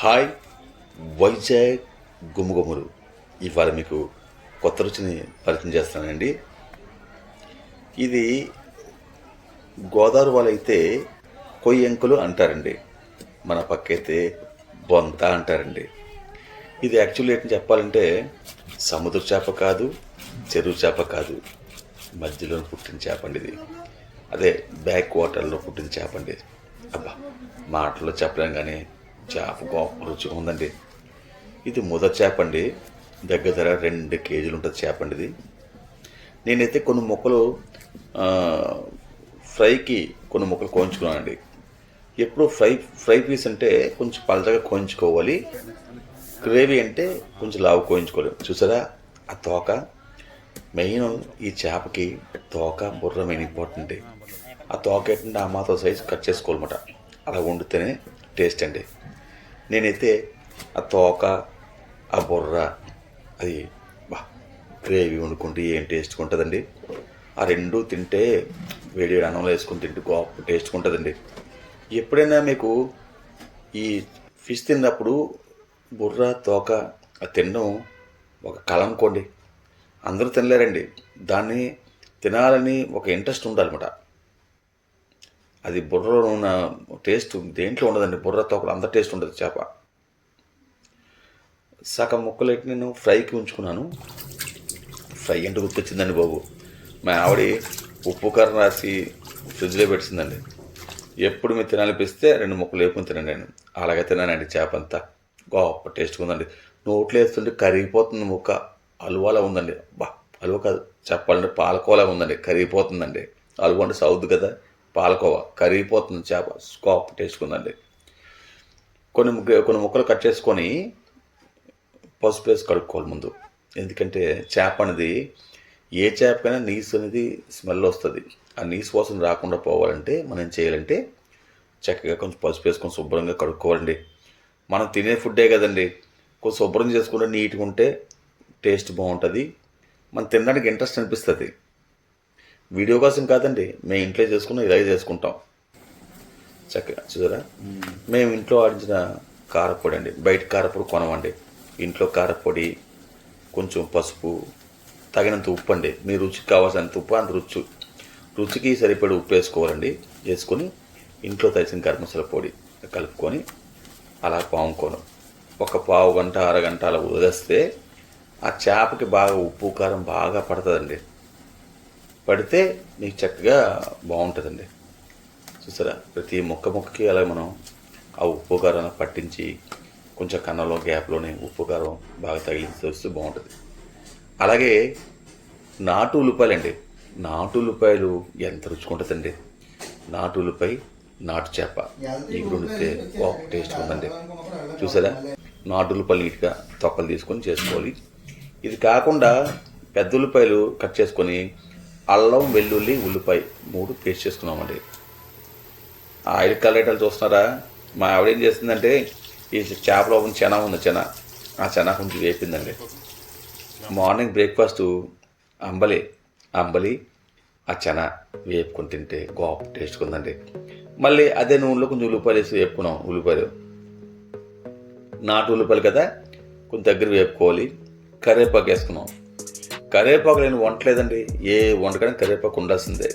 Hi Vizag గుమ్మగుమ్మలు ఇవాళ మీకు కొత్త రుచిని పరిచయం చేస్తానండి. ఇది గోదావరి వాళ్ళు అయితే కొయ్యంకులు అంటారండి, మన పక్కైతే బొంత అంటారండి. ఇది యాక్చువల్లీ ఏంటని చెప్పాలంటే సముద్ర చేప కాదు, చెరువు చేప కాదు, మధ్యలో పుట్టిన చేప అండి. ఇది అదే బ్యాక్ వాటర్లో పుట్టిన చేప అండి. అబ్బా మాటల్లో చెప్పలేం కానీ చేప గొప్ప రుచిగా ఉందండి. ఇది ముద చేప అండి, దగ్గర 2 కేజీలు ఉంటుంది చేప అండి. ఇది నేనైతే కొన్ని ముక్కలు ఫ్రైకి కొన్ని ముక్కలు కోయించుకున్నానండి. ఎప్పుడు ఫ్రై పీస్ అంటే కొంచెం పలచగా కోయించుకోవాలి, గ్రేవీ అంటే కొంచెం లావు కోయించుకోవాలి. చూసారా ఆ తోక మెయిన్, ఈ చేపకి తోక బుర్ర మెయిన్ ఇంపార్టెంట్. ఆ తోక ఏంటంటే ఆ మాత్రం సైజు కట్ చేసుకోవాలన్నమాట, అలా వండితేనే టేస్ట్ అండి. నేనైతే ఆ తోక ఆ బుర్ర అది గ్రేవీ వండుకుంటే ఏం టేస్ట్గా ఉంటుందండి. ఆ రెండు తింటే వేడి వేడి అన్నంలో వేసుకుని తింటే గొప్ప టేస్ట్గా ఉంటుందండి. ఎప్పుడైనా మీకు ఈ ఫిష్ తిన్నప్పుడు బుర్ర తోక తినడం ఒక కళ అనుకోండి. అందరూ తినలేరండి, దాన్ని తినాలని ఒక ఇంట్రెస్ట్ ఉండాలన్నమాట. అది బుర్రలో ఉన్న టేస్ట్ దేంట్లో ఉండదండి, బుర్ర తోకలు అంత టేస్ట్ ఉండదు. చేప సగం ముక్కలు ఎట్టి నేను ఫ్రైకి ఉంచుకున్నాను. ఫ్రై అంటే గుర్తొచ్చిందండి బాబు, మా ఆవిడ ఉప్పు కారం రాసి ఫ్రిడ్జ్లో పెట్టిందండి. ఎప్పుడు మీరు తినాలనిపిస్తే 2 ముక్కలు వేపుకుని తినండి. నేను అలాగే తిన్నానండి. చేప అంతా గొప్ప టేస్ట్గా ఉందండి. నోట్లో వేస్తుంటే కరిగిపోతుంది ముక్క, హల్వాలా ఉందండి. హల్వా కాదు చెప్పాలంటే పాలకోలా ఉందండి, కరిగిపోతుందండి. హల్వా అంటే సౌద్ కదా, పాలకోవా కరిగిపోతుంది. చేప గొప్ప టేస్ట్గా ఉందండి. కొన్ని ముక్కలు కట్ చేసుకొని పసుపు వేసి కడుక్కోవాలి ముందు. ఎందుకంటే చేప అనేది ఏ చేపకైనా నీసు అనేది స్మెల్ వస్తుంది. ఆ నీసు వాసన రాకుండా పోవాలంటే మనం ఏం చేయాలంటే చక్కగా కొంచెం పసుపు వేసుకొని శుభ్రంగా కడుక్కోవాలండి. మనం తినే ఫుడ్డే కదండి, కొంచెం శుభ్రం చేసుకుంటే నీట్గా ఉంటే టేస్ట్ బాగుంటుంది, మనం తినడానికి ఇంట్రెస్ట్ అనిపిస్తుంది. వీడియో కోసం కాదండి, మేము ఇంట్లో చేసుకున్నాం, ఇలాగే చేసుకుంటాం చక్కగా. చూసారా, మేము ఇంట్లో ఆడించిన కారపొడి అండి, బయట కారపొడి కొనమండి. ఇంట్లో కారపొడి, కొంచెం పసుపు, తగినంత ఉప్పు అండి. మీ రుచికి కావాల్సినంత ఉప్పు, అంత రుచికి సరిపడి ఉప్పు వేసుకోవాలండి. వేసుకొని ఇంట్లో తడిసిన గరం మసాలా పొడి కలుపుకొని అలా పాముకోను ఒక పావు గంట అరగంట అలా వదిలేస్తే ఆ చేపకి బాగా ఉప్పు కారం బాగా పడుతుందండి. పడితే మీకు చక్కగా బాగుంటుందండి. చూసారా, ప్రతి ముక్కకి అలా మనం ఆ ఉప్పు కారం పట్టించి కొంచెం కన్నంలో గ్యాప్లోనే ఉప్పు కారం బాగా తగిలించి వస్తే బాగుంటుంది. అలాగే నాటు ఉల్లిపాయలండి, నాటు ఉల్లిపాయలు ఎంత రుచిగా ఉంటుందండి. నాటు ఉల్లిపాయ, నాటు చేప ఈ వండితే బాగా టేస్ట్గా ఉందండి. చూసారా, నాటు ఉల్లిపాయలు నీట్గా తొక్కలు తీసుకొని చేసుకోవాలి. ఇది కాకుండా పెద్ద ఉల్లిపాయలు కట్ చేసుకొని అల్లం, వెల్లుల్లి, ఉల్లిపాయ 3 పేస్ట్ చేసుకున్నామండి. ఆయిల్ కలరేటాలు చూస్తున్నారా, మా ఆవిడ ఏం చేస్తుందంటే ఈ చేపలో చెన ఉంది, ఆ చెన కొంచెం వేపిందండి. మార్నింగ్ బ్రేక్ఫాస్ట్ అంబలి ఆ చెన వేపుకొని తింటే గొప్ప టేస్ట్గా ఉందండి. మళ్ళీ అదే నూనెలో కొంచెం ఉల్లిపాయలు వేసి వేపుకున్నాం. ఉల్లిపాయలు నాటు ఉల్లిపాయలు కదా, కొంచెం దగ్గర వేపుకోవాలి. కరివేపాకు వేసుకున్నాం. కరివేపాకు నేను వంటలేదండి, ఏ వంటకానికి కరివేపాకు ఉండాల్సిందే.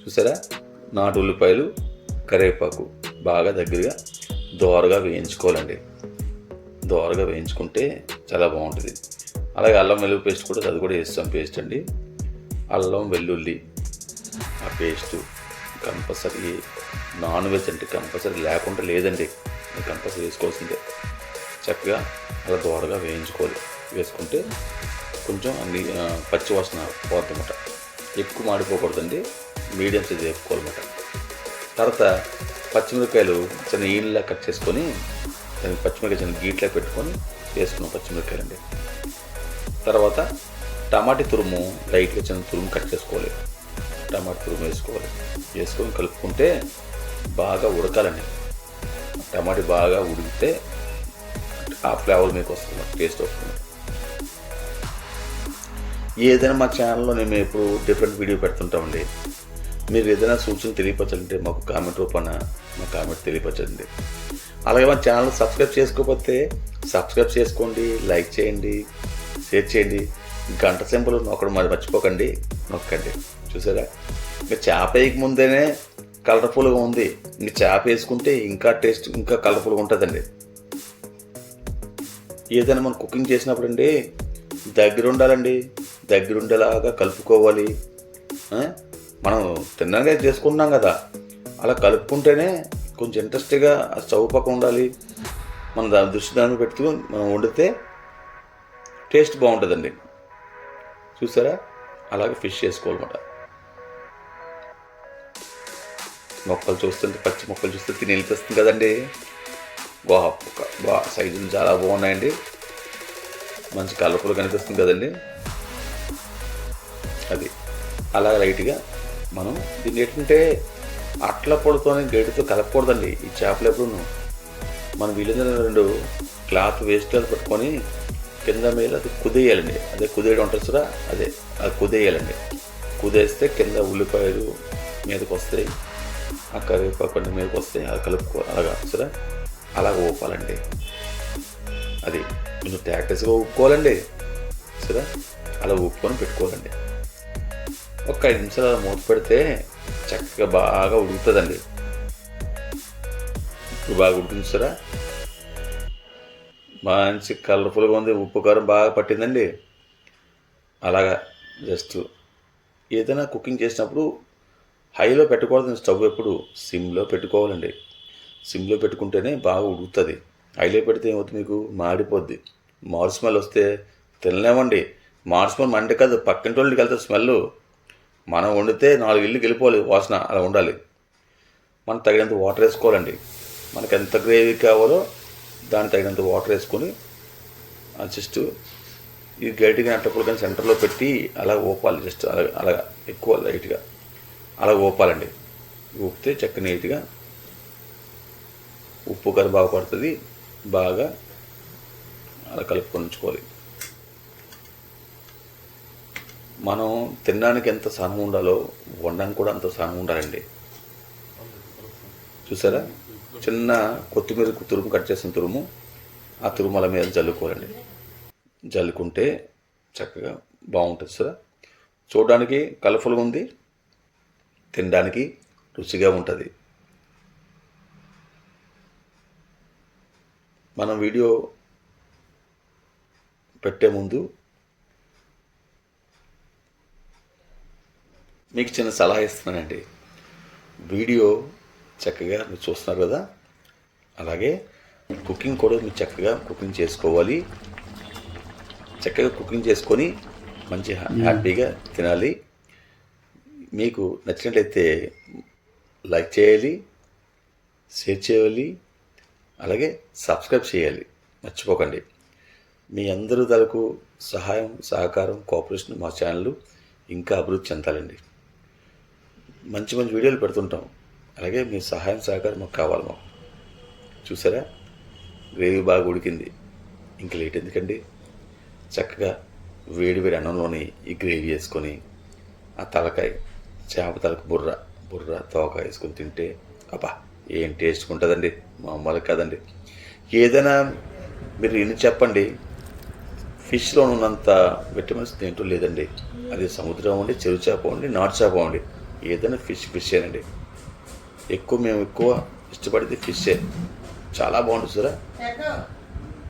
చూసారా, నాటు ఉల్లిపాయలు, కరివేపాకు బాగా దగ్గరగా దోరగా వేయించుకోవాలండి. దోరగా వేయించుకుంటే చాలా బాగుంటుంది. అలాగే అల్లం వెల్లుల్లి పేస్ట్ కూడా, అది కూడా వేస్తాం పేస్ట్ అండి. అల్లం వెల్లుల్లి ఆ పేస్టు కంపల్సరీ, నాన్ వెజ్ అంటే కంపల్సరీ లేకుండా లేదండి, కంపల్సరీ వేసుకోవాల్సిందే. చక్కగా అలా దోరగా వేయించుకోవాలి. వేసుకుంటే కొంచెం అన్ని పచ్చి వాసన పోతుందన్నమాట. ఎక్కువ మాడిపోకూడదండి, మీడియం సైజ్ వేపుకోవాలన్నమాట. తర్వాత పచ్చిమిరపకాయలు చిన్న ఈళ్ళ కట్ చేసుకొని దానికి పచ్చిమిరపకాయ చిన్న గీట్లా పెట్టుకొని వేసుకున్నాం పచ్చిమిరపకాయలండి. తర్వాత టమాటీ తురుము లైట్గా చిన్న తురుము కట్ చేసుకోవాలి. టమాటా తురుము వేసుకొని కలుపుకుంటే బాగా ఉడకాలండి. టమాటా బాగా ఉడికితే ఆ ఫ్లేవర్ మీకు వస్తుంది, టేస్ట్ వస్తుంది. ఏదైనా మా ఛానల్లో మేము ఎప్పుడు డిఫరెంట్ వీడియో పెడుతుంటామండి. మీరు ఏదైనా సూచన తెలియపరచాలంటే మాకు కామెంట్ రూపాన మా కామెంట్ తెలియపరచండి. అలాగే మన ఛానల్ సబ్స్క్రైబ్ చేసుకోకపోతే సబ్స్క్రైబ్ చేసుకోండి, లైక్ చేయండి, షేర్ చేయండి. గంట సింబల్ నొక్కడం మరి మర్చిపోకండి, నొక్కండి. చూసారా, ఇంకా చేప వేయక ముందేనే కలర్ఫుల్గా ఉంది. ఇంక చేప వేసుకుంటే ఇంకా టేస్ట్ ఇంకా కలర్ఫుల్గా ఉంటుందండి. ఏదైనా మనం కుకింగ్ చేసినప్పుడు అండి దగ్గర ఉండాలండి, దగ్గర ఉండేలాగా కలుపుకోవాలి. మనం తిన్నగా చేసుకున్నాం కదా, అలా కలుపుకుంటేనే కొంచెం ఇంట్రెస్ట్గా స్టవ్ పక్కన ఉండాలి. మనం దాని దృష్టి దాన్ని పెట్టుకుని మనం వండితే టేస్ట్ బాగుంటుందండి. చూసారా, అలాగే ఫిష్ చేసుకోవాలన్నమాట. మొక్కలు చూస్తుంటే, పచ్చి మొక్కలు చూస్తే తిని వెళ్ళిపిస్తుంది కదండి. సైజులు చాలా బాగున్నాయండి, మంచి కలర్ఫుల్ కనిపిస్తుంది కదండి. అది అలా లైట్గా మనం దీన్ని ఏంటంటే అట్ల పొడితోనే గడితో కలపకూడదండి. ఈ చేపలు ఎప్పుడు మనం వీలైన 2 క్లాత్ వేస్టాలు పెట్టుకొని కింద మీద అది కుదేయాలండి. అదే కుదేయడం ఉంటుంది కదా, అది కుదేయాలండి. కుదేస్తే కింద ఉల్లిపాయలు మీదకి వస్తాయి, ఆ కరివేపాకు మీదకి వస్తాయి. అలా కలుపుకోవాలి, అలాగా సరే అలాగ ఊపాలండి. అది కొంచెం ప్రాక్టీస్గా ఊపుకోవాలండి. సరే అలా ఊపుకొని పెట్టుకోవాలండి. ఒక 5 నిమిషాలు అలా మూత పెడితే చక్కగా బాగా ఉడుకుతుందండి. ఇప్పుడు బాగా ఉడికించారా, మంచి కలర్ఫుల్గా ఉంది, ఉప్పు కారం బాగా పట్టిందండి. అలాగా జస్ట్ ఏదైనా కుకింగ్ చేసినప్పుడు హైలో పెట్టకూడదు, స్టవ్ ఎప్పుడు సిమ్లో పెట్టుకోవాలండి. సిమ్లో పెట్టుకుంటేనే బాగా ఉడుకుతుంది. హైలో పెడితే ఏమవుతుంది, మీకు మాడిపోద్ది, మారు స్మెల్ వస్తే తినలేమండి. మారు స్మెల్ మంటే కాదు, పక్కింటి వాళ్ళకి వెళ్తే స్మెల్. మనం వండితే 4 ఇళ్ళకి వెళ్ళిపోవాలి వాసన, అలా ఉండాలి. మనం తగినంత వాటర్ వేసుకోవాలండి. మనకు ఎంత గ్రేవీ కావాలో దానికి తగినంత వాటర్ వేసుకొని జస్ట్ ఈ గట్టిగా అట్టప్పుడు కానీ సెంటర్లో పెట్టి అలా ఊపాలి. జస్ట్ అలా ఎక్కువ లైట్గా అలా ఊపాలండి. ఊపితే చక్క నీట్గా ఉప్పు కారం బాగా పడుతుంది. బాగా అలా కలుపుకొని ఉంచుకోవాలి. మనం తినడానికి ఎంత సహనం ఉండాలో వండడానికి కూడా అంత సహనం ఉండాలండి. చూసారా, చిన్న కొత్తిమీర తురుము కట్ చేసిన తురుము, ఆ తురుమల మీద జల్లుకోవాలండి. జల్లుకుంటే చక్కగా బాగుంటుంది. సార్ చూడడానికి కలర్ఫుల్గా ఉంది, తినడానికి రుచిగా ఉంటుంది. మనం వీడియో పెట్టే ముందు మీకు చిన్న సలహా ఇస్తున్నానండి. వీడియో చక్కగా మీరు చూస్తున్నారు కదా, అలాగే కుకింగ్ కూడా మీరు చక్కగా కుకింగ్ చేసుకోవాలి. చక్కగా కుకింగ్ చేసుకొని మంచి హ్యాపీగా తినాలి. మీకు నచ్చినట్లయితే లైక్ చేయాలి, షేర్ చేయాలి, అలాగే సబ్స్క్రైబ్ చేయాలి, మర్చిపోకండి. మీ అందరూ తలకు సహాయం, సహకారం, కోఆపరేషన్ మా ఛానల్ ఇంకా అభివృద్ధి చెందాలండి. మంచి మంచి వీడియోలు పెడుతుంటాం, అలాగే మీ సహాయం సహకారం మాకు కావాలి. మాకు చూసారా, గ్రేవీ బాగా ఉడికింది. ఇంక లేట్ ఎందుకండి, చక్కగా వేడి వేడి అన్నంలోని ఈ గ్రేవీ వేసుకొని ఆ తలకాయ, చేప తలకు బుర్ర తోక వేసుకొని తింటే అబ్బా ఏం టేస్ట్ ఉంటుందండి, మామూలు కాదండి. ఏదైనా మీరు ఎన్ని చెప్పండి, ఫిష్లో ఉన్నంత విటమిన్స్ దేంట్లో లేదండి. అది సముద్రం అవ్వండి, చెరువు చేప అవ్వండి, నాటు చేప అవ్వండి, ఏదైనా ఫిషేనండి. మేము ఎక్కువ ఇష్టపడేది ఫిషే. చాలా బాగుంటుంది సార్.